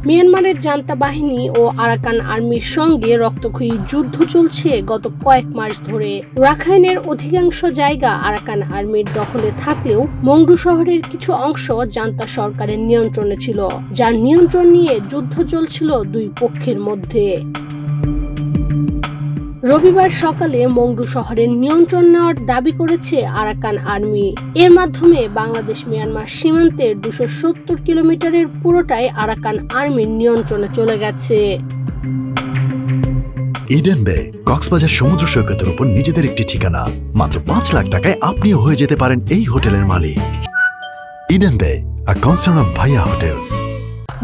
মিয়ানমারের জান্তা বাহিনী ও আরাকান আর্মির সঙ্গে রক্তক্ষয়ী যুদ্ধ চলছে গত কয়েক মাস ধরে। রাখাইনের অধিকাংশ জায়গা আরাকান আর্মির দখলে থাকলেও মংডু শহরের কিছু অংশ জান্তা সরকারের নিয়ন্ত্রণে ছিল, যার নিয়ন্ত্রণ নিয়ে যুদ্ধ চলছিল দুই পক্ষের মধ্যে। রবিবার সকালে মংডু শহরের নিয়ন্ত্রণ নেওয়ার দাবি করেছে আরাকান আর্মি। এর মাধ্যমে বাংলাদেশ মিয়ানমার সীমান্তের 270 কিলোমিটারের পুরোটাই আরাকান আর্মির নিয়ন্ত্রণে চলে গেছে। ইডেন বে কক্সবাজার সমুদ্র সৈকতের উপর নিজেদের একটি ঠিকানা। মাত্র 5 লাখ টাকায় আপনিও হয়ে যেতে পারেন এই হোটেলের মালিক। ইডেন বে, a concern of ভাইয়া হোটেলস।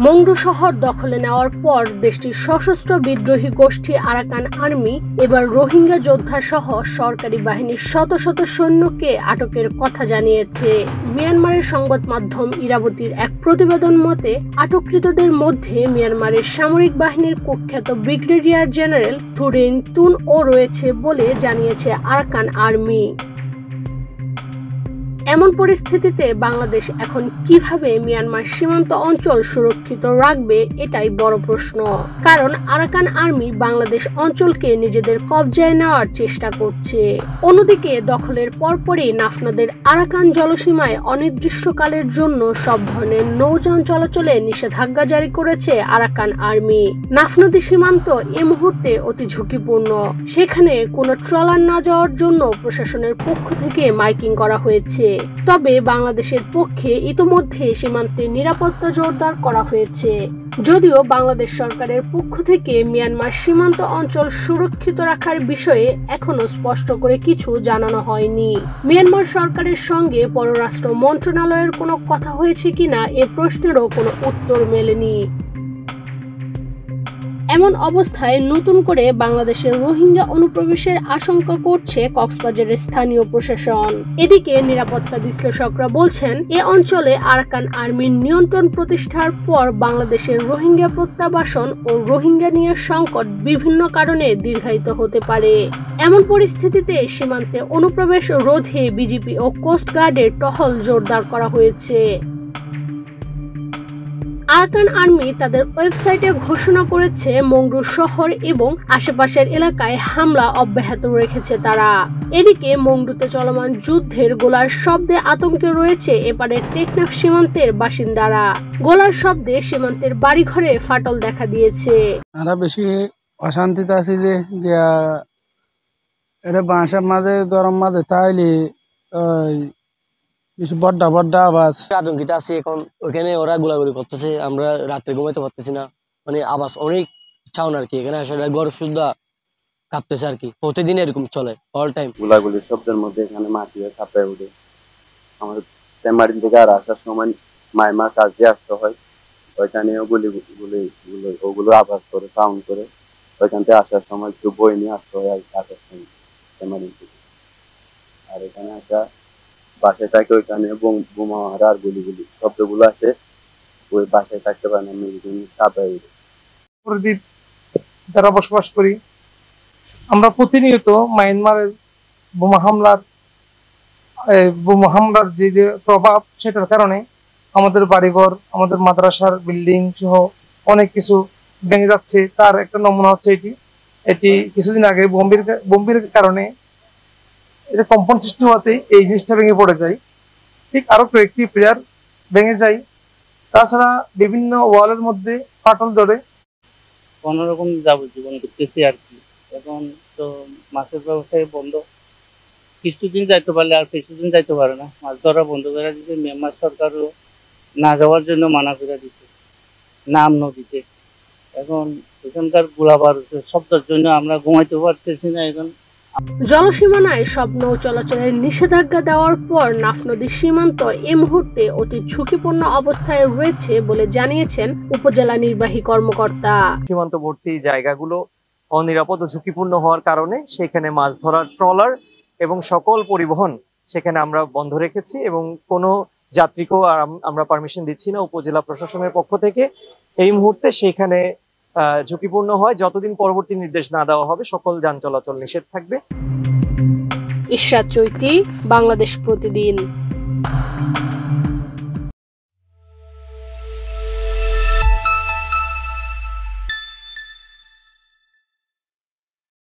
মংডু শহর দখলে নেওয়ার পর দেশটির সশস্ত্র বিদ্রোহী গোষ্ঠী আরাকান আর্মি এবার রোহিঙ্গা যোদ্ধা সহ সরকারি বাহিনীর শত শত সৈন্যকে আটকের কথা জানিয়েছে। মিয়ানমারের সংবাদ মাধ্যম ইরাবতীর এক প্রতিবেদন মতে, আটককৃতদের মধ্যে মিয়ানমারের সামরিক বাহিনীর কুখ্যাত ব্রিগেডিয়ার জেনারেল থুরেইন তুন ও রয়েছে বলে জানিয়েছে আরাকান আর্মি। এমন পরিস্থিতিতে বাংলাদেশ এখন কিভাবে মিয়ানমার সীমান্ত অঞ্চল সুরক্ষিত রাখবে, এটাই বড় প্রশ্ন। কারণ আরাকান আর্মি বাংলাদেশ অঞ্চলকে নিজেদের কবজায় নেওয়ার চেষ্টা করছে। অন্যদিকে দখলের পরপরই নাফনাদের আরাকান জলসীমায় অনির্দিষ্টকালের জন্য সব ধরনের নৌযান চলাচলে নিষেধাজ্ঞা জারি করেছে আরাকান আর্মি। নাফনদী সীমান্ত এ মুহূর্তে অতি ঝুঁকিপূর্ণ। সেখানে কোনো ট্রলার না যাওয়ার জন্য প্রশাসনের পক্ষ থেকে মাইকিং করা হয়েছে। তবে বাংলাদেশের পক্ষে ইতোমধ্যে সীমান্তে নিরাপত্তা জোরদার করা হয়েছে। যদিও বাংলাদেশ সরকারের পক্ষ থেকে মিয়ানমার সীমান্ত অঞ্চল সুরক্ষিত রাখার বিষয়ে এখনো স্পষ্ট করে কিছু জানানো হয়নি। মিয়ানমার সরকারের সঙ্গে পররাষ্ট্র মন্ত্রণালয়ের কোনো কথা হয়েছে কিনা এ প্রশ্নেরও কোনো উত্তর মেলেনি। এমন অবস্থায় নতুন করে বাংলাদেশের রোহিঙ্গা অনুপ্রবেশের আশঙ্কা করছে কক্সবাজারের স্থানীয় প্রশাসন। এদিকে নিরাপত্তা বিশ্লেষকরা বলছেন, এ অঞ্চলে আরাকান আর্মির নিয়ন্ত্রণ প্রতিষ্ঠার পর বাংলাদেশের রোহিঙ্গা প্রত্যাবাসন ও রোহিঙ্গা নিয়ে সংকট বিভিন্ন কারণে দীর্ঘায়িত হতে পারে। এমন পরিস্থিতিতে সীমান্তে অনুপ্রবেশ রোধে বিজিবি ও কোস্টগার্ডের টহল জোরদার করা হয়েছে। আরাকান আর্মি তাদের ওয়েবসাইটে ঘোষণা করেছে মংডু শহর এবং আশেপাশের এলাকায় হামলা অব্যাহত রেখেছে তারা। এদিকে মংডুতে চলমান যুদ্ধের গোলার শব্দে আতঙ্কে রয়েছে এপারের টেকনাফ সীমান্তের বাসিন্দারা। গোলার শব্দে সীমান্তের বাড়িঘরে ফাটল দেখা দিয়েছে। আমরা বেশি অশান্তিতে আছি যে এটা বাসার মাঝে গরম মাঝে তাইলে বড্ডা বড্ডা আওয়াজ আতঙ্কিত আছি এখন। ওখানে ওরা গোলাগুলি করতেছে, আমরা রাত্রে ঘুমাইতে পারতেছি না। মানে আওয়াজ অনেক ছাউন আর কি। এখানে আসলে ঘর শুদ্ধা কাঁপতেছে আর কি। প্রতিদিন এরকম চলে, অল টাইম গোলাগুলির শব্দের মধ্যে এখানে মাটি কাঁপায় উঠে। আমাদের সেমারিন থেকে আর আসার সময় মাইমা কাজে আসতে হয়, ওইখানেও ওগুলো আওয়াজ করে সাউন্ড করে ওইখান থেকে আসার সময় একটু বই নিয়ে আসতে হয় আসার সময় সেমারিন থেকে। আর এখানে আসা বাসায় থাকে ওইখানে বোমা আর গুলিগুলি শব্দগুলো আসে, ওই বাসায় থাকতে পারে না, কাঁপায় উঠে। প্রদীপ যারা বসবাস করি আমরা প্রতিনিয়ত মায়ানমারের বোমা হামলার যে প্রভাব, সেটার কারণে আমাদের বাড়িঘর, আমাদের মাদ্রাসার বিল্ডিং সহ অনেক কিছু ভেঙে যাচ্ছে। তার একটা নমুনা হচ্ছে এটি কিছুদিন আগে বোম্বের কারণে এটা কম্পন সৃষ্টি হওয়াতে এই জিনিসটা ভেঙে পড়ে যায়। ঠিক আরো কয়েকটি প্লেয়ার ভেঙে যায়। তাছাড়া বিভিন্ন ওয়ালের মধ্যে ফাটল ধরে। কোনোরকম যাবজ্জীবন করতেছি আর কি। এখন তো মাছের ব্যবসায় বন্ধ, কিছুদিন যাইতে পারলে আর কিছুদিন যাইতে পারে না। মাছ ধরা বন্ধ করে দিতে মিয়ানমার সরকারও না যাওয়ার জন্য মানা করে দিচ্ছে নাম নদীতে। এখন এখানকার গোলাবারুদের শব্দের জন্য আমরা ঘুমাইতে পারতেছি না। এখন জলসীমানায় সব নৌ চলাচলের নিষেধাজ্ঞা দেওয়ার পর নাফ নদীর সীমান্ত এ মুহূর্তে অতি ঝুঁকিপূর্ণ অবস্থায় রয়েছে বলে জানিয়েছেন উপজেলা নির্বাহী কর্মকর্তা। সীমান্তবর্তী জায়গাগুলো অনিরাপদ ও ঝুঁকিপূর্ণ হওয়ার কারণে সেখানে মাছ ধরার ট্রলার এবং সকল পরিবহন সেখানে আমরা বন্ধ রেখেছি এবং কোনো যাত্রীকেও আমরা পারমিশন দিচ্ছি না উপজেলা প্রশাসনের পক্ষ থেকে। এই মুহূর্তে সেখানে ঝুঁকিপূর্ণ হয়, যতদিন পরবর্তী নির্দেশ না দেওয়া হবে সকল যান চলাচল নিষেধ থাকবে। ইশরাত চৈতি, বাংলাদেশ প্রতিদিন।